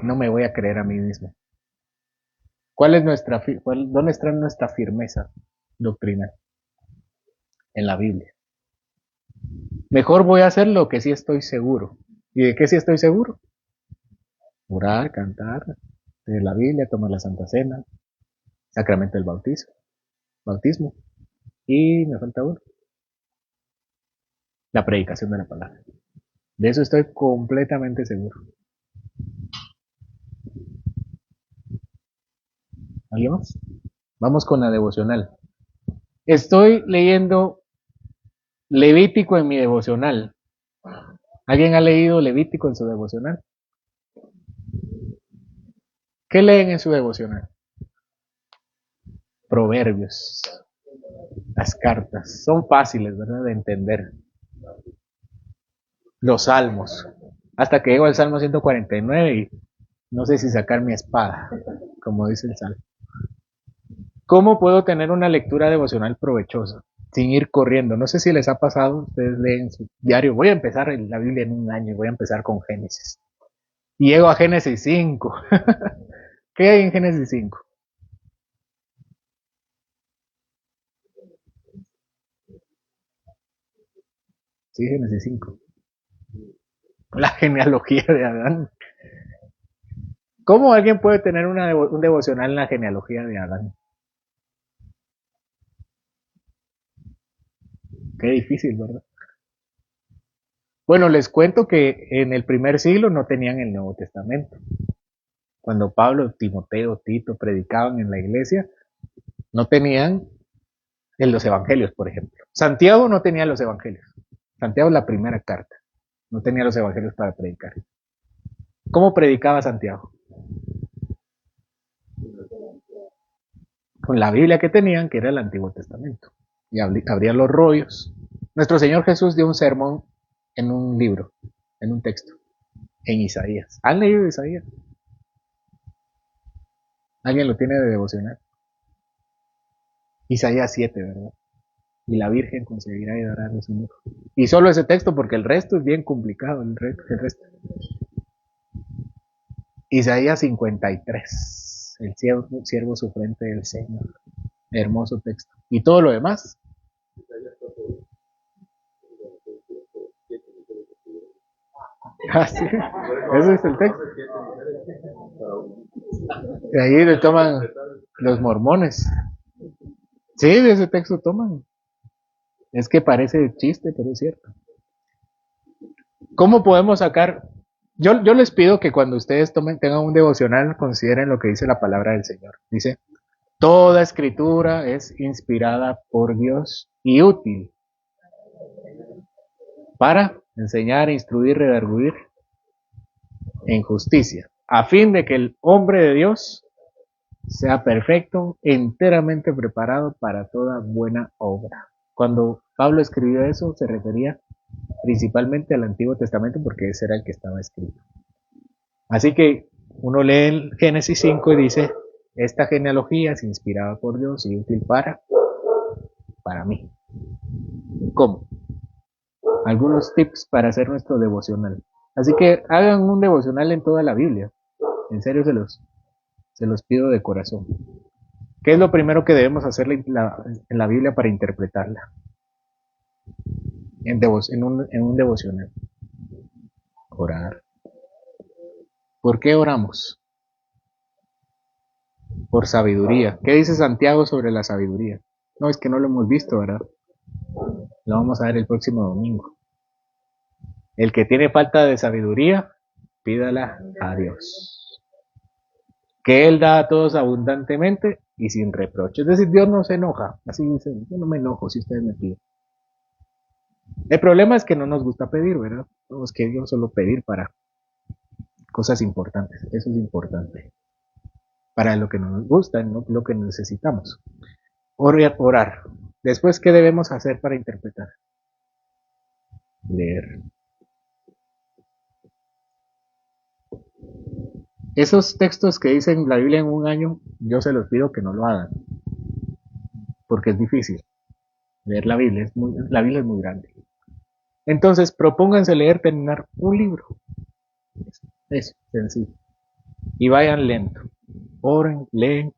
no me voy a creer a mí mismo. ¿Dónde está nuestra firmeza doctrinal? En la Biblia. Mejor voy a hacer lo que sí estoy seguro. ¿Y de qué sí estoy seguro? Orar, cantar, leer la Biblia, tomar la Santa Cena, sacramento del bautismo. Y me falta uno. La predicación de la palabra. De eso estoy completamente seguro. ¿Alguien más? Vamos con la devocional. Estoy leyendo Levítico en mi devocional. ¿Alguien ha leído Levítico en su devocional? ¿Qué leen en su devocional? Proverbios. Las cartas. Son fáciles, ¿verdad? De entender. Los salmos. Hasta que llego al Salmo 149 y no sé si sacar mi espada, como dice el Salmo. ¿Cómo puedo tener una lectura devocional provechosa? sin ir corriendo. No sé si les ha pasado, ustedes leen su diario, voy a empezar la Biblia en un año, voy a empezar con Génesis. Y llego a Génesis 5. ¿Qué hay en Génesis 5? Sí, Génesis 5. La genealogía de Adán. ¿Cómo alguien puede tener un devocional en la genealogía de Adán? Qué difícil, ¿verdad? Bueno, les cuento que en el primer siglo no tenían el Nuevo Testamento. Cuando Pablo, Timoteo, Tito predicaban en la iglesia, no tenían en los evangelios, por ejemplo. Santiago no tenía los evangelios. Santiago es la primera carta. No tenía los evangelios para predicar. ¿Cómo predicaba Santiago? Con la Biblia que tenían, que era el Antiguo Testamento. Y abrían los rollos. Nuestro Señor Jesús dio un sermón en un libro, en un texto, en Isaías. ¿Han leído Isaías? ¿Alguien lo tiene de devocional? Isaías 7, ¿verdad? Y la Virgen concebirá y dará a su hijo. Y solo ese texto, porque el resto es bien complicado, el resto. Isaías 53, el siervo sufriente del Señor. Hermoso texto. Y todo lo demás. Ah, sí. Ese es el texto. De ahí le toman los mormones. Sí, de ese texto toman. Es que parece chiste, pero es cierto. ¿Cómo podemos sacar? Yo les pido que cuando ustedes tengan un devocional, consideren lo que dice la palabra del Señor. Dice, toda escritura es inspirada por Dios y útil para enseñar, instruir, redarguir en justicia, a fin de que el hombre de Dios sea perfecto, enteramente preparado para toda buena obra. Cuando Pablo escribió eso, se refería principalmente al Antiguo Testamento porque ese era el que estaba escrito. Así que uno lee el Génesis 5 y dice, esta genealogía es inspirada por Dios y útil para mí. ¿Cómo? Algunos tips para hacer nuestro devocional. Así que hagan un devocional en toda la Biblia. En serio se los pido de corazón. ¿Qué es lo primero que debemos hacer en la Biblia para interpretarla? En un devocional. Orar. ¿Por qué oramos? Por sabiduría. ¿Qué dice Santiago sobre la sabiduría? No, es que no lo hemos visto, ¿verdad? Lo vamos a ver el próximo domingo. El que tiene falta de sabiduría, pídala a Dios. Que Él da a todos abundantemente y sin reproche. Es decir, Dios no se enoja. Así dice, yo no me enojo si ustedes me piden. El problema es que no nos gusta pedir, ¿verdad? Nos queremos solo pedir para cosas importantes. Eso es importante. Para lo que nos gusta, no lo que necesitamos. Orar. Después, ¿qué debemos hacer para interpretar? Leer. Esos textos que dicen la Biblia en un año, yo se los pido que no lo hagan. Porque es difícil. Leer la Biblia la Biblia es muy grande. Entonces, propónganse terminar un libro. Eso, sencillo. Y vayan lento. Oren, leen.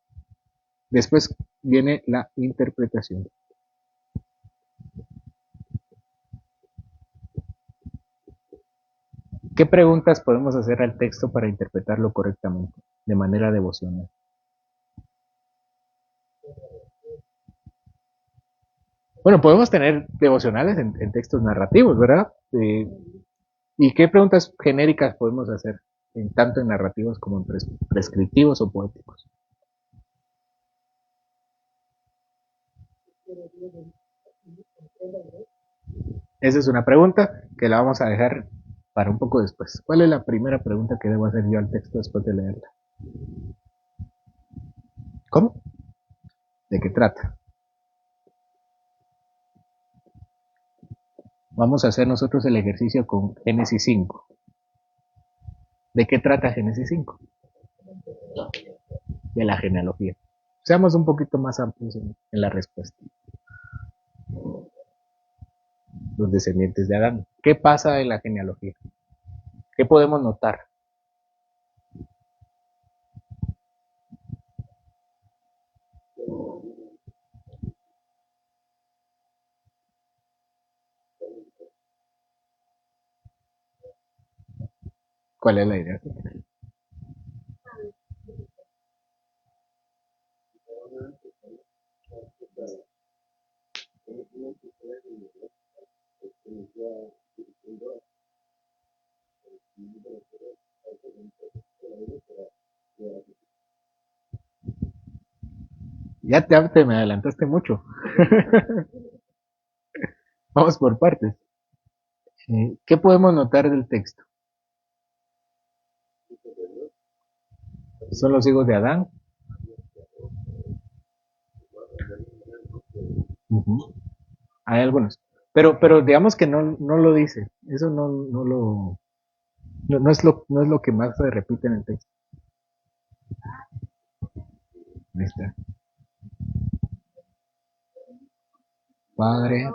Después viene la interpretación. ¿Qué preguntas podemos hacer al texto para interpretarlo correctamente, de manera devocional? Bueno, podemos tener devocionales en textos narrativos, ¿verdad? ¿Y qué preguntas genéricas podemos hacer, tanto en narrativos como en prescriptivos o poéticos? Esa es una pregunta que la vamos a dejar para un poco después. ¿Cuál es la primera pregunta que debo hacer yo al texto después de leerla? ¿Cómo? ¿De qué trata? Vamos a hacer nosotros el ejercicio con Génesis 5. ¿De qué trata Génesis 5? De la genealogía. Seamos un poquito más amplios en la respuesta. los descendientes de Adán. ¿Qué pasa en la genealogía? ¿Qué podemos notar? ¿Cuál es la idea? Ya te me adelantaste mucho. Vamos por partes. ¿Qué podemos notar del texto? Son los hijos de Adán. Ujú. Hay algunos. Pero digamos que no lo dice. Eso no es lo que más se repite en el texto. Ahí está. Padre,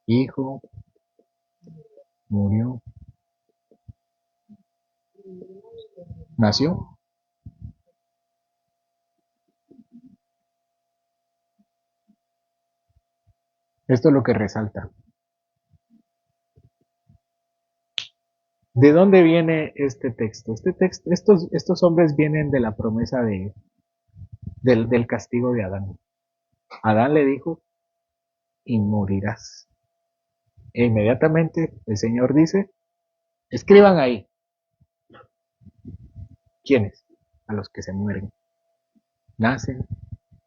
hijo, murió, nació. Esto es lo que resalta. ¿De dónde viene este texto? Estos hombres vienen de la promesa del castigo de Adán. Adán le dijo, y morirás. E inmediatamente el Señor dice, escriban ahí. ¿Quiénes? A los que se mueren. Nacen,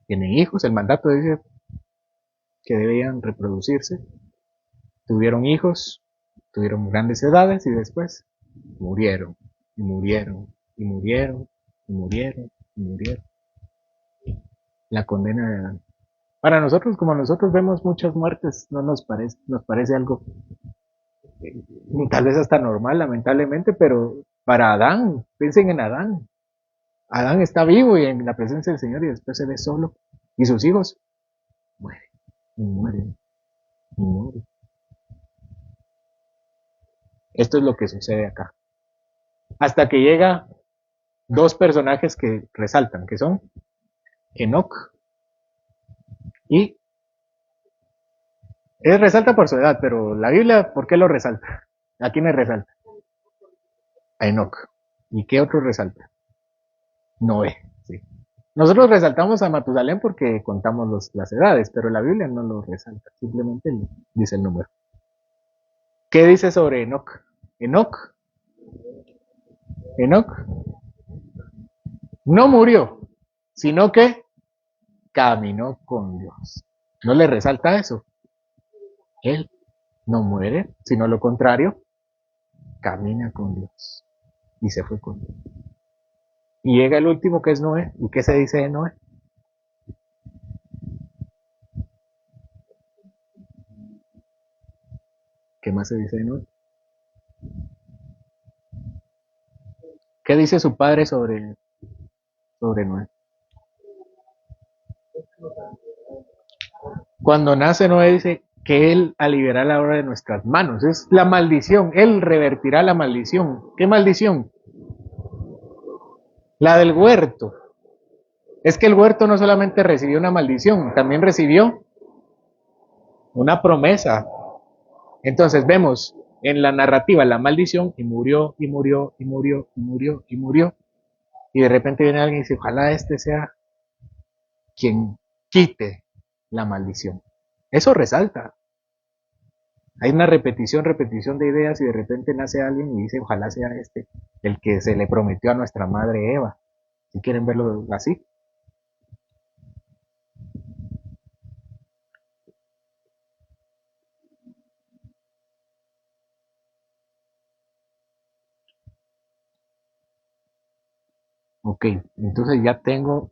tienen hijos, el mandato dice que debían reproducirse. Tuvieron hijos, tuvieron grandes edades y después murieron, y murieron, y murieron, y murieron, y murieron. La condena de Adán. Para nosotros, como nosotros vemos muchas muertes, no nos parece algo tal vez hasta normal, lamentablemente, pero para Adán, piensen en Adán. Adán está vivo y en la presencia del Señor y después se ve solo. Y sus hijos mueren, y mueren, y mueren. Esto es lo que sucede acá. Hasta que llega dos personajes que resaltan, que son Enoc y... Él resalta por su edad, pero la Biblia, ¿por qué lo resalta? ¿A quién le resalta? A Enoc. ¿Y qué otro resalta? Noé. Sí. Nosotros resaltamos a Matusalén porque contamos las edades, pero la Biblia no lo resalta, simplemente dice el número. ¿Qué dice sobre Enoc? Enoc no murió, sino que caminó con Dios. ¿No le resalta eso? Él no muere, sino lo contrario, camina con Dios. Y se fue con Dios. Y llega el último que es Noé. ¿Y qué se dice de Noé? ¿Qué más se dice de Noé? ¿Qué dice su padre sobre Noé? Cuando nace Noé dice que él aliviará la obra de nuestras manos. Es la maldición. Él revertirá la maldición. ¿Qué maldición? La del huerto. Es que el huerto no solamente recibió una maldición, también recibió una promesa. Entonces vemos en la narrativa la maldición y murió, y murió, y murió, y murió, y murió. Y de repente viene alguien y dice, ojalá este sea quien quite la maldición. Eso resalta. Hay una repetición de ideas y de repente nace alguien y dice, ojalá sea este, el que se le prometió a nuestra madre Eva. Si quieren verlo así. Ok, entonces ya tengo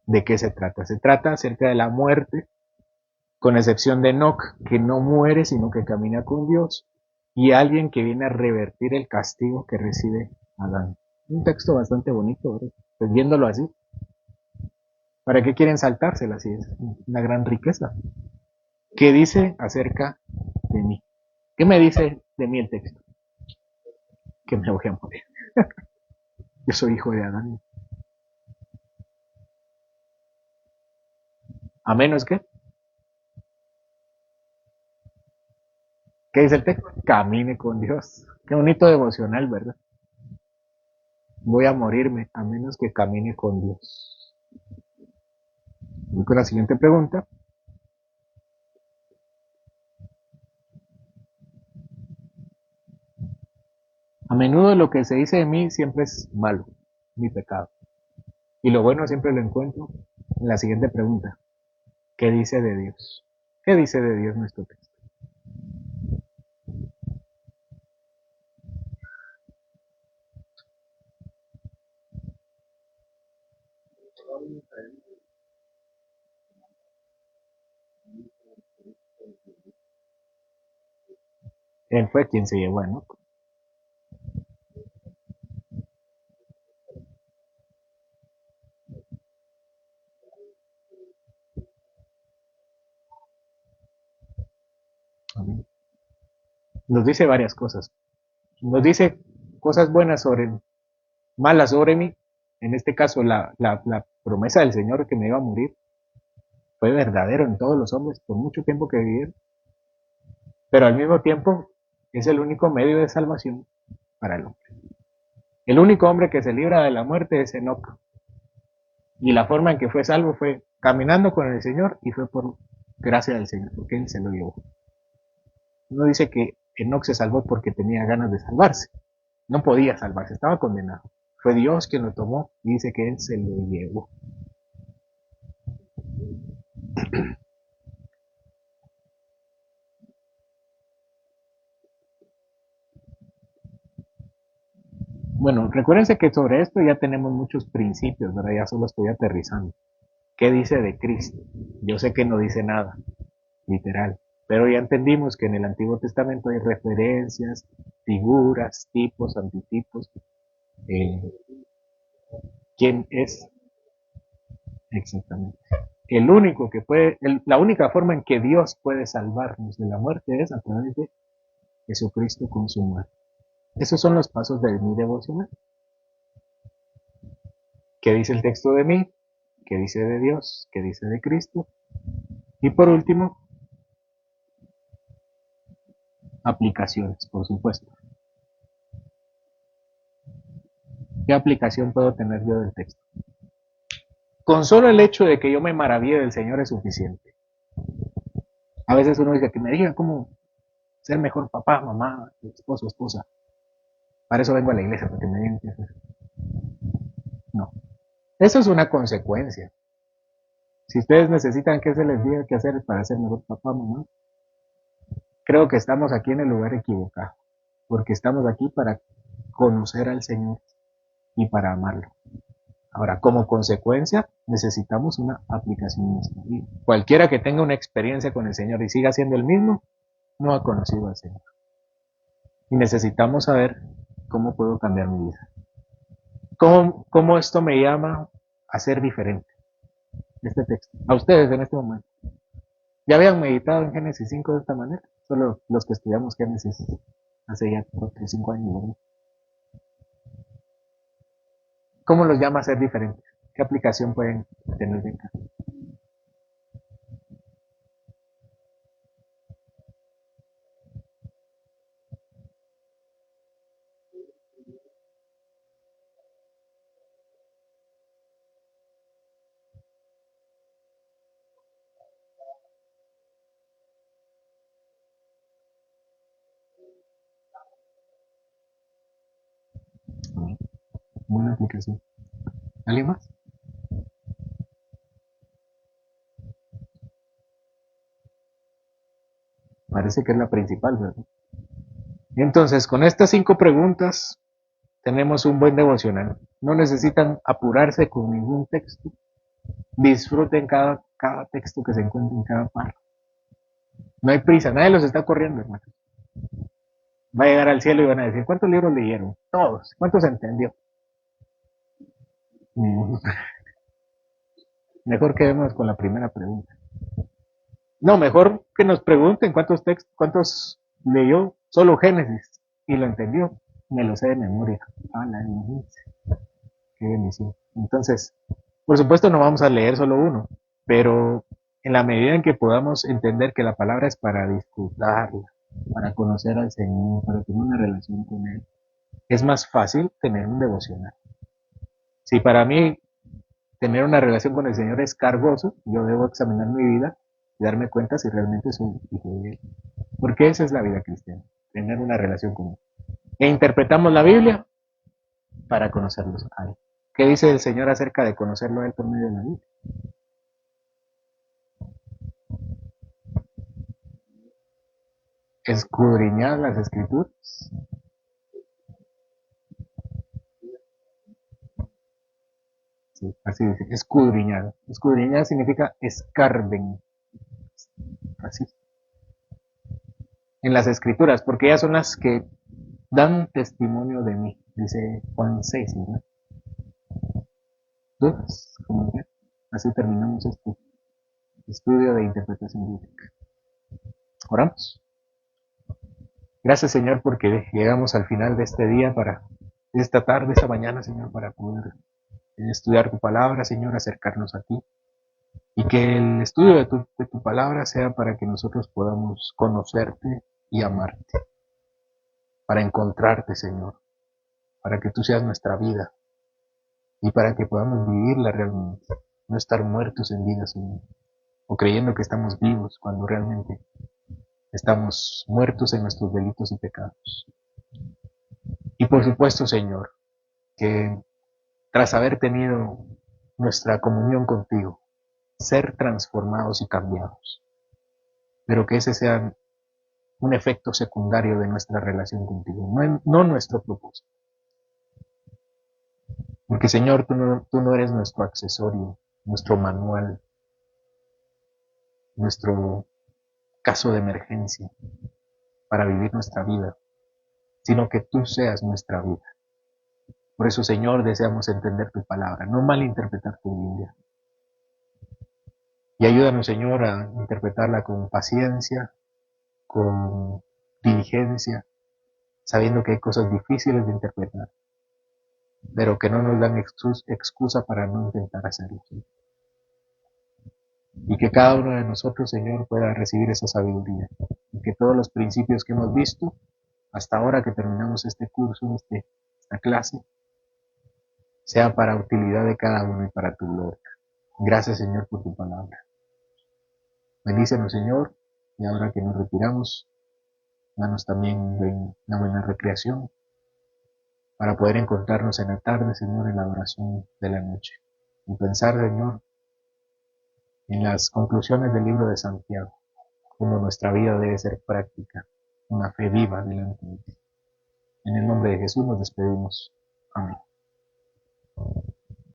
de qué se trata. Se trata acerca de la muerte, con excepción de Enoch, que no muere, sino que camina con Dios, y alguien que viene a revertir el castigo que recibe Adán. Un texto bastante bonito, ¿verdad? Pues viéndolo así. ¿Para qué quieren saltársela si es una gran riqueza? ¿Qué dice acerca de mí? ¿Qué me dice de mí el texto? Que me voy a morir. Yo soy hijo de Adán. A menos que, ¿qué dice el texto? Camine con Dios. Qué bonito devocional, ¿verdad? Voy a morirme a menos que camine con Dios. Voy con la siguiente pregunta. A menudo lo que se dice de mí siempre es malo, mi pecado. Y lo bueno siempre lo encuentro en la siguiente pregunta. ¿Qué dice de Dios? ¿Qué dice de Dios nuestro texto? Él fue quien se llevó a Enoc. Amén. Nos dice varias cosas. Nos dice cosas buenas sobre, malas sobre mí. En este caso, la promesa del Señor que me iba a morir fue verdadero en todos los hombres por mucho tiempo que vivieron. Pero al mismo tiempo es el único medio de salvación para el hombre. El único hombre que se libra de la muerte es Enoc. Y la forma en que fue salvo fue caminando con el Señor y fue por gracia del Señor, porque Él se lo llevó. No dice que Enoc se salvó porque tenía ganas de salvarse. No podía salvarse, estaba condenado. Fue Dios quien lo tomó y dice que Él se lo llevó. Bueno, recuérdense que sobre esto ya tenemos muchos principios, ¿verdad? Ya solo estoy aterrizando. ¿Qué dice de Cristo? Yo sé que no dice nada, literal. Pero ya entendimos que en el Antiguo Testamento hay referencias, figuras, tipos, antitipos. Eh, ¿Quién es exactamente? El único que puede, la única forma en que Dios puede salvarnos de la muerte es a través de Jesucristo con su muerte. Esos son los pasos de mi devocional. ¿Qué dice el texto de mí? ¿Qué dice de Dios? ¿Qué dice de Cristo? Y por último, aplicaciones, por supuesto. ¿Qué aplicación puedo tener yo del texto? Con solo el hecho de que yo me maraville del Señor es suficiente. A veces uno dice que me diga cómo ser mejor papá, mamá, esposo, esposa. Para eso vengo a la iglesia, para que me digan qué hacer. No. Eso es una consecuencia. Si ustedes necesitan que se les diga qué hacer para ser mejor papá, mamá, creo que estamos aquí en el lugar equivocado. Porque estamos aquí para conocer al Señor y para amarlo. Ahora, como consecuencia, necesitamos una aplicación en nuestra vida. Cualquiera que tenga una experiencia con el Señor y siga siendo el mismo, no ha conocido al Señor. Y necesitamos saber cómo puedo cambiar mi vida. ¿Cómo esto me llama a ser diferente? Este texto. A ustedes en este momento. ¿Ya habían meditado en Génesis 5 de esta manera? Solo los que estudiamos Génesis hace ya 4 o 5 años, ¿verdad? ¿Cómo los llama a ser diferentes? ¿Qué aplicación pueden tener de acá? Buena aplicación. ¿Alguien más? Parece que es la principal, ¿verdad? Entonces, con estas 5 preguntas tenemos un buen devocional. No necesitan apurarse con ningún texto. Disfruten cada texto que se encuentre en cada párrafo. No hay prisa, nadie los está corriendo, hermano. Va a llegar al cielo y van a decir, ¿cuántos libros leyeron? Todos. ¿Cuántos entendió? Mejor quedemos con la primera pregunta. No, mejor que nos pregunten cuántos textos, cuántos leyó, solo Génesis, y lo entendió. Me lo sé de memoria. Ah, la imagínense. Qué bendición. Entonces, por supuesto no vamos a leer solo uno, pero en la medida en que podamos entender que la palabra es para disfrutarla, para conocer al Señor, para tener una relación con Él, es más fácil tener un devocional. Si para mí tener una relación con el Señor es cargoso, yo debo examinar mi vida y darme cuenta si realmente soy hijo de Él. Porque esa es la vida cristiana, tener una relación con Él. E interpretamos la Biblia para conocerlos a Él. ¿Qué dice el Señor acerca de conocerlo a Él por medio de la Biblia? Escudriñar las Escrituras. Sí, así dice, escudriñar. Escudriñar significa escarben. Así. En las Escrituras, porque ellas son las que dan testimonio de mí, dice Juan 6, ¿verdad? ¿Dudas? ¿Cómo ven? Así terminamos este estudio de interpretación bíblica. Oramos. Gracias, Señor, porque llegamos al final de este día para esta tarde, esta mañana, Señor, para poder estudiar tu palabra, Señor, acercarnos a ti. Y que el estudio de tu palabra sea para que nosotros podamos conocerte y amarte. Para encontrarte, Señor. Para que tú seas nuestra vida. Y para que podamos vivirla realmente. No estar muertos en vida, Señor. O creyendo que estamos vivos cuando realmente estamos muertos en nuestros delitos y pecados. Y por supuesto, Señor, que tras haber tenido nuestra comunión contigo, ser transformados y cambiados. Pero que ese sea un efecto secundario de nuestra relación contigo, no nuestro propósito. Porque Señor, tú no eres nuestro accesorio, nuestro manual, nuestro caso de emergencia para vivir nuestra vida, sino que tú seas nuestra vida. Por eso, Señor, deseamos entender tu palabra, no malinterpretar tu Biblia. Y ayúdanos, Señor, a interpretarla con paciencia, con diligencia, sabiendo que hay cosas difíciles de interpretar, pero que no nos dan excusa para no intentar hacerlo. ¿Sí? Y que cada uno de nosotros, Señor, pueda recibir esa sabiduría. Y que todos los principios que hemos visto hasta ahora que terminamos este curso, esta clase, sea para utilidad de cada uno y para tu gloria. Gracias, Señor, por tu palabra. Bendícenos, Señor, y ahora que nos retiramos, danos también una buena recreación para poder encontrarnos en la tarde, Señor, en la oración de la noche. Y pensar, Señor, en las conclusiones del libro de Santiago, como nuestra vida debe ser práctica, una fe viva delante de ti. En el nombre de Jesús nos despedimos. Amén.